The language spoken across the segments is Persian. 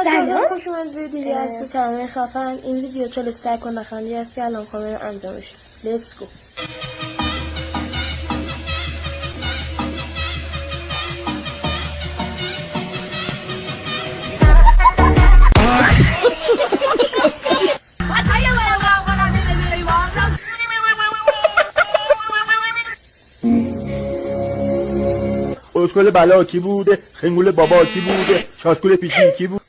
سلام خوش اومد به ویدیویی از به سلام خفن. این ویدیو 43 نخندی است که الان کامل انجامش. لیتس گو. اسکول بلا کی بوده؟ خنگول بابا کی بوده؟ شاسکول پیچی کی بود؟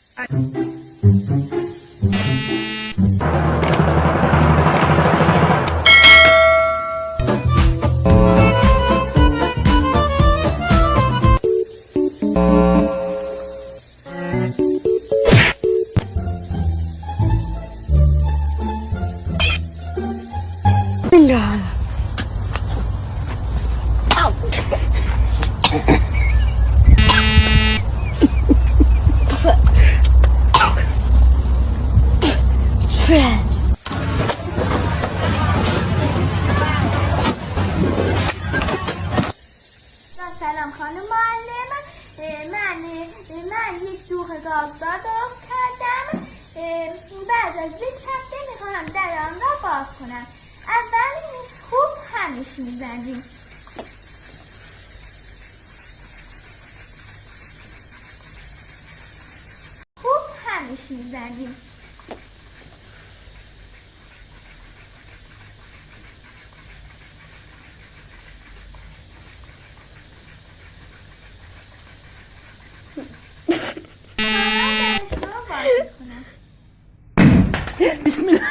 سلام خانم معلم. من یک دوغ گازدار درست کردم. بعد از یک هفته میخواهم در آن را باز کنم. اول خوب همش میزنیم. خوب همش میزنیم. بسم الله.